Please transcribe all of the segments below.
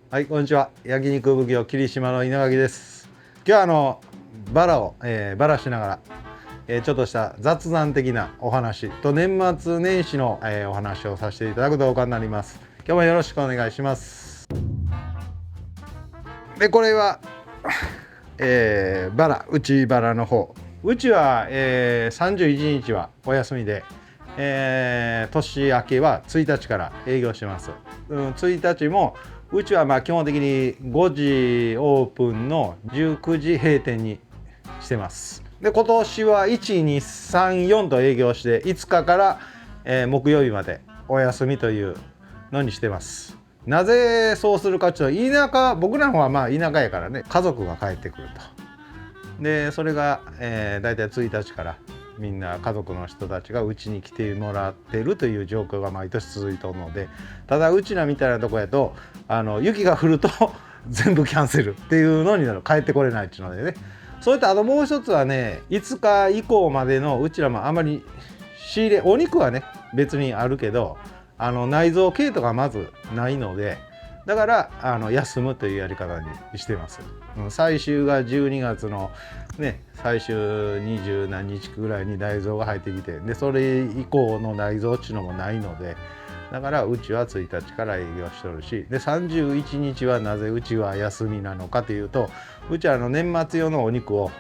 はい、こんにちは。焼肉奉行霧島の稲垣です。今日はバラを、バラしながら、ちょっとした雑談的なお話と年末年始の、お話をさせていただく動画になります。今日もよろしくお願いします。で、これは、バラ、内バラの方。うちは、31日はお休みで、年明けは1日から営業してます。1日もうちはまあ基本的に5時オープンの19時閉店にしてます。で今年は1234と営業して5日から、木曜日までお休みというのにしてます。なぜそうするかというと、僕らの方はまあ田舎やからね、家族が帰ってくると。でそれが、だいたい1日からみんな家族の人たちがうちに来てもらってるという状況が毎年続いているので、ただうちらみたいなとこやと雪が降ると全部キャンセルっていうのになる、帰ってこれないっていうのでね。それとあともう一つはね、5日以降までのうちらもあまり仕入れ、お肉はね別にあるけど内臓系とかまずないので、だから休むというやり方にしてます。最終が12月のね、最終20何日ぐらいに内臓が入ってきて、でそれ以降の内臓っていうのもないので、だからうちは1日から営業しとるし、で31日はなぜうちは休みなのかというと、うちは年末用のお肉を、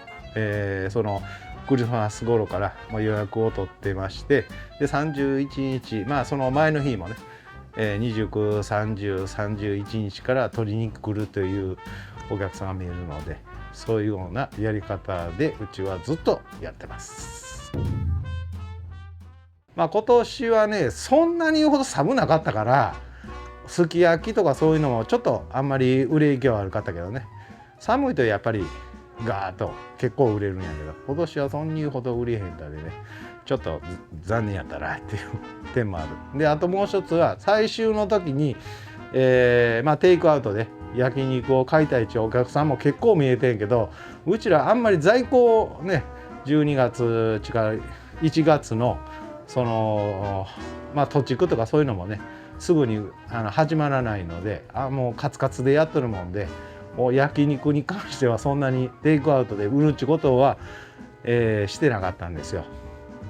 そのクリスマス頃から予約を取ってまして、で31日、まあその前の日もね、29、30、31日から取りに来るというお客さんが見えるので、そういうようなやり方でうちはずっとやってます。まあ今年はねそんなに言うほど寒なかったから、すき焼きとかそういうのもちょっとあんまり売れ行きは悪かったけどね、寒いとやっぱりガーッと結構売れるんやけど、今年はそんに言うほど売れへんだでね、ちょっと残念やったなっていう点もある。であともう一つは最終の時に、まあテイクアウトで焼肉を買いたいっていうお客さんも結構見えてんけど、うちらあんまり在庫をね、12月違う1月のそのまあ土地区とかそういうのもねすぐに始まらないので、もうカツカツでやっとるもんで、焼肉に関してはそんなにテイクアウトで売るってことは、してなかったんですよ。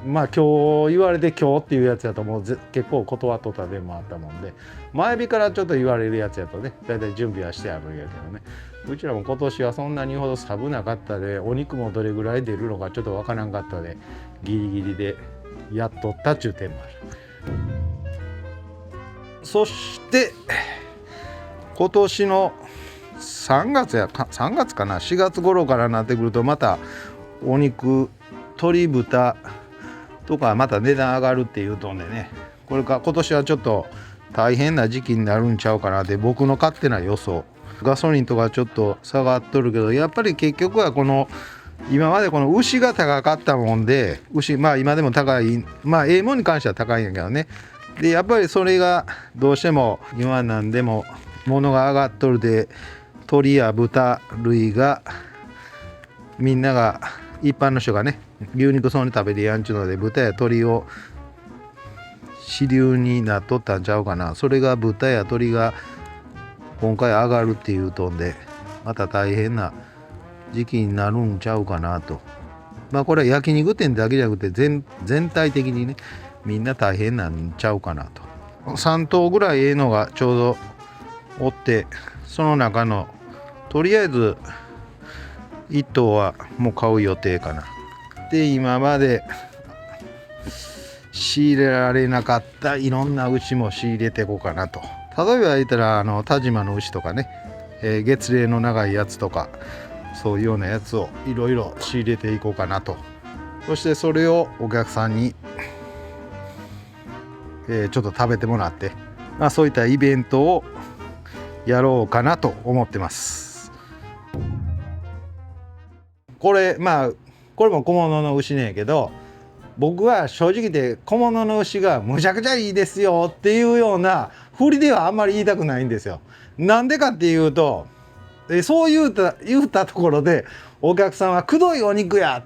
まあ今日言われて今日っていうやつやともう結構断っとったでもあったもんで、前日からちょっと言われるやつやとねだいたい準備はしてあるんやけどね、うちらも今年はそんなにほど寒なかったで、お肉もどれぐらい出るのかちょっとわからんかったで、ギリギリでやっとったっちゅう点もある。そして今年の3月かな、4月頃からなってくると、またお肉、鶏豚とかまた値段上がるっていうとんでね、これか今年はちょっと大変な時期になるんちゃうかなって僕の勝手な予想。ガソリンとかちょっと下がっとるけど、やっぱり結局はこの今までこの牛が高かったもんで、牛まあ今でも高い、まあもんに関しては高いんやけどね。でやっぱりそれがどうしても今なんでも物が上がっとるで、鶏や豚類がみんなが一般の人がね牛肉そんに食べるやんちゅうので、豚や鶏を主流になっとったんちゃうかな。それが豚や鶏が今回上がるっていうとんで、また大変な時期になるんちゃうかなと。まあこれは焼肉店だけじゃなくて全体的にねみんな大変なんちゃうかなと。3頭ぐらいのがちょうどおって、その中のとりあえず1頭はもう買う予定かな。で今まで仕入れられなかったいろんな牛も仕入れていこうかなと。例えば言ったら田島の牛とかね、月齢の長いやつとかそういうようなやつをいろいろ仕入れていこうかなと。そしてそれをお客さんに、ちょっと食べてもらって、まあ、そういったイベントをやろうかなと思ってます。これも小物の牛ねんけど、僕は正直で小物の牛がむちゃくちゃいいですよっていうような振りではあんまり言いたくないんですよ。なんでかっていうと、そう言うたところでお客さんはくどいお肉や、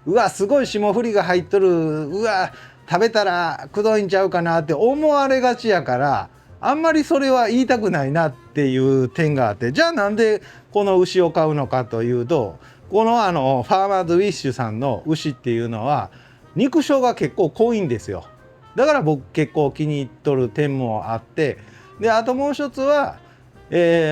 うわすごい霜降りが入っとる、うわ食べたらくどいんちゃうかなって思われがちやから、あんまりそれは言いたくないなっていう点があって、じゃあなんでこの牛を買うのかというと、このファーマーズウィッシュさんの牛っていうのは肉性が結構濃いんですよ。だから僕結構気に入っとる点もあって、であともう一つは、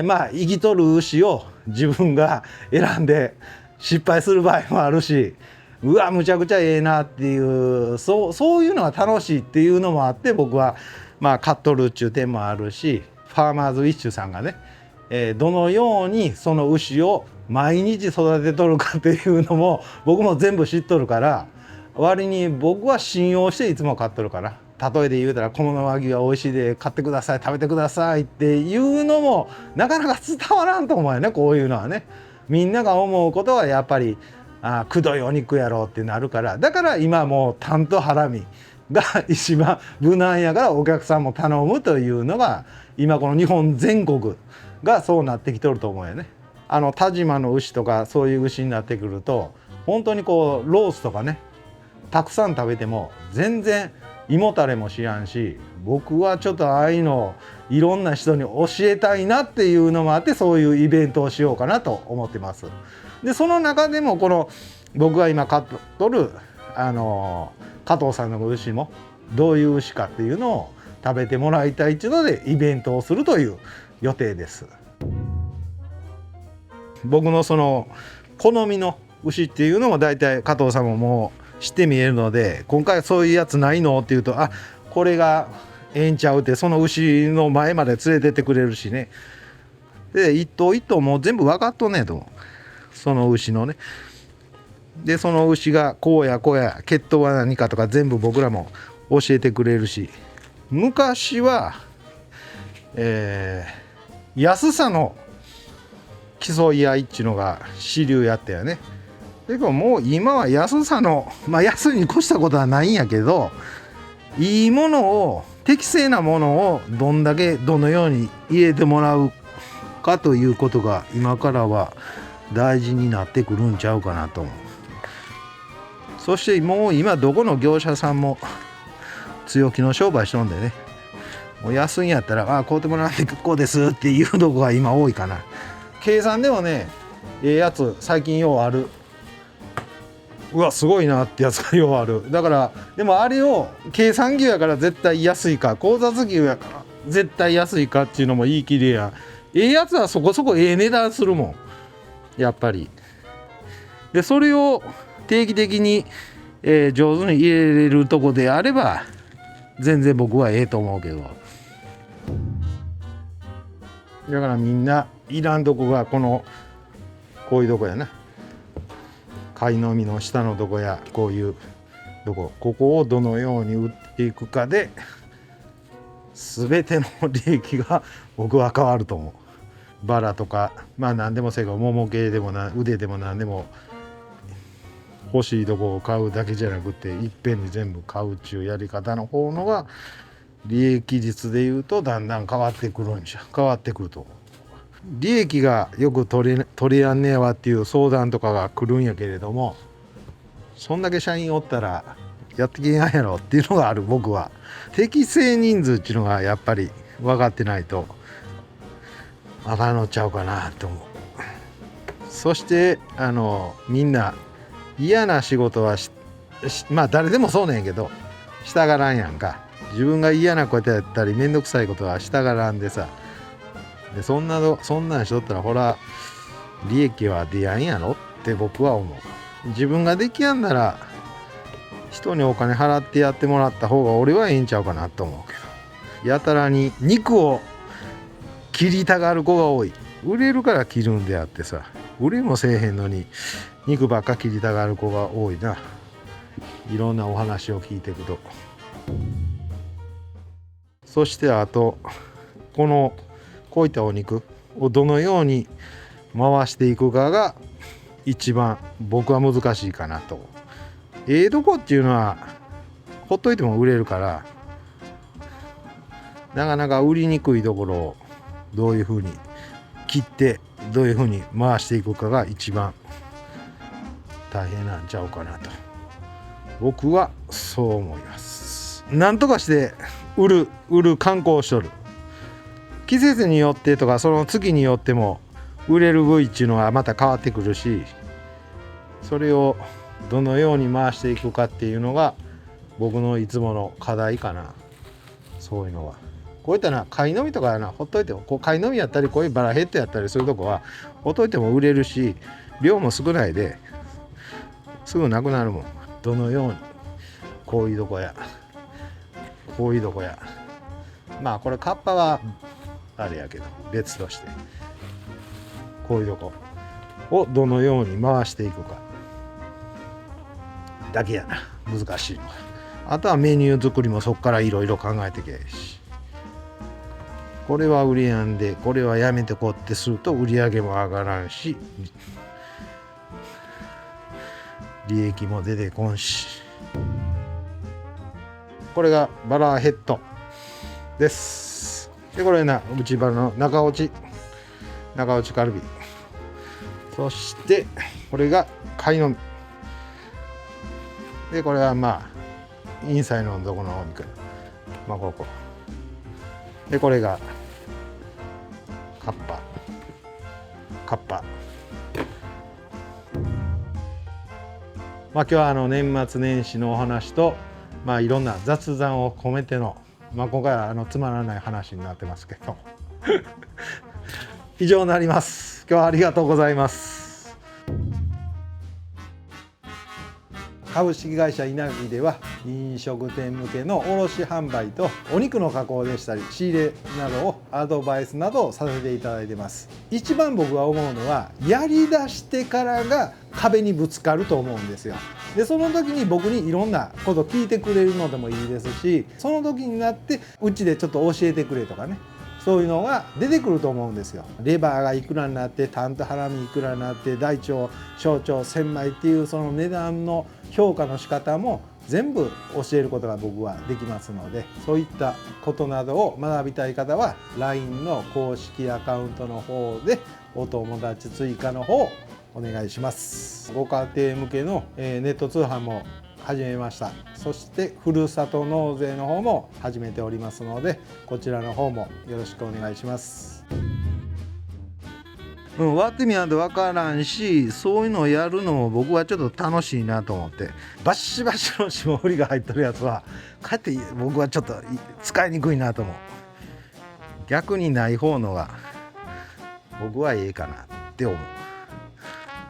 まあ生きとる牛を自分が選んで失敗する場合もあるし、うわむちゃくちゃええなっていう、そういうのが楽しいっていうのもあって、僕はまあ買っとるっていう点もあるし、ファーマーズウィッシュさんがね、どのようにその牛を毎日育てとるかっていうのも僕も全部知っとるから、割に僕は信用していつも買っとるから、例えで言うたら「この和牛は美味しいで買ってください、食べてください」っていうのもなかなか伝わらんと思うよね。こういうのはね、みんなが思うことはやっぱりくどいお肉やろうってなるから、だから今もうタンとハラミが一番無難やからお客さんも頼むというのが今この日本全国がそうなってきとると思うよね。但馬の牛とかそういう牛になってくると、本当にこうロースとかね、たくさん食べても全然胃もたれもしやんし、僕はちょっとああいうのをいろんな人に教えたいなっていうのもあって、そういうイベントをしようかなと思ってます。でその中でもこの僕が今飼っとる加藤さんの牛もどういう牛かっていうのを食べてもらいたいっていうのでイベントをするという予定です。僕のその好みの牛っていうのも大体加藤さんももう知って見えるので、今回そういうやつないのっていうと、あこれがええんちゃうって、その牛の前まで連れてってくれるしね。で一頭一頭もう全部分かっとんねんと、その牛のね。でその牛がこうやこうや血統は何かとか全部僕らも教えてくれるし、昔は、安さの競い合いっていうのが主流やったよね。でももう今は安さの、まあ安に越したことはないんやけど、いいものを適正なものをどんだけどのように入れてもらうかということが今からは大事になってくるんちゃうかなと思う。そしてもう今どこの業者さんも強気の商売しとんでね、もう安いんやったら買うてもらってこうですっていうとこが今多いかな。計算でもね、ええやつ最近ようある、うわすごいなってやつがようある。だからでもあれを計算牛やから絶対安いか、交雑牛やから絶対安いかっていうのも言い切れや、ええやつはそこそこええ値段するもんやっぱり。でそれを定期的に、上手に入れれるとこであれば全然僕はええと思うけど、だからみんないらんとこがこういうとこやな、貝の実の下のとこやこういうとこ、ここをどのように売っていくかで全ての利益が僕は変わると思う。バラとかまあ何でもせいか、もも系でも腕でも何でも欲しいとこを買うだけじゃなくていっぺんに全部買うっちゅうやり方の方のが利益率でいうとだんだん変わってくると。利益がよく取れやんねやわっていう相談とかが来るんやけれども、そんだけ社員おったらやってけんやんやろっていうのがある。僕は適正人数っていうのがやっぱり分かってないとあかんのちゃうかなと思う。そしてみんな嫌な仕事はまあ誰でもそうなんやけどしたがらんやんか。自分が嫌なことやったり面倒くさいことはしたがらんでさ、でそんなんしとったらほら利益は出やんやろって僕は思う。自分ができやんなら人にお金払ってやってもらった方が俺はええんちゃうかなと思うけど、やたらに肉を切りたがる子が多い。売れるから切るんであってさ、売れもせえへんのに肉ばっか切りたがる子が多いな。いろんなお話を聞いていくと。そしてあとこういったお肉をどのように回していくかが一番僕は難しいかなと。とこっていうのはほっといても売れるから、なかなか売りにくいところをどういうふうに切ってどういうふうに回していくかが一番大変なんちゃうかなと僕はそう思います。なんとかして売る観光しとる。季節によってとかその月によっても売れる部位っていうのはまた変わってくるし、それをどのように回していくかっていうのが僕のいつもの課題かな。そういうのはこういったな貝のみとかなほっといても、こう貝のみやったりこういうバラヘッドやったりするとこはほっといても売れるし、量も少ないですぐなくなるもん。どのようにこういうとこやこういうとこや、まあこれカッパはあれやけど別として、こういうとこをどのように回していくかだけやな、難しいのは。あとはメニュー作りもそこからいろいろ考えてけし、これは売りやんでこれはやめてこうってすると売り上げも上がらんし利益も出てこんし。これがバラヘッドです。でこれな内バラの中落ちカルビ、そしてこれが貝のみで、これはまあインサイドのとこのお肉、まあこでこれがカッパ。まあ今日は年末年始のお話と、まあいろんな雑談を込めての、まあ今回はつまらない話になってますけど以上になります。今日はありがとうございます。株式会社稲城では飲食店向けの卸販売とお肉の加工でしたり仕入れなどをアドバイスなどをさせていただいてます。一番僕が思うのはやりだしてからが壁にぶつかると思うんですよ。でその時に僕にいろんなこと聞いてくれるのでもいいですし、その時になってうちでちょっと教えてくれとかね、そういうのが出てくると思うんですよ。レバーがいくらになって、タンとハラミいくらになって、大腸小腸千枚っていうその値段の評価の仕方も全部教えることが僕はできますので、そういったことなどを学びたい方は LINE の公式アカウントの方でお友達追加の方お願いします。ご家庭向けのネット通販も始めました。そしてふるさと納税の方も始めておりますので、こちらの方もよろしくお願いします。割ってみないと分からんし、そういうのをやるのも僕はちょっと楽しいなと思って、バシバシの霜降りが入ってるやつはかえって僕はちょっと使いにくいなと思う。逆にない方のが僕はええかなって思う。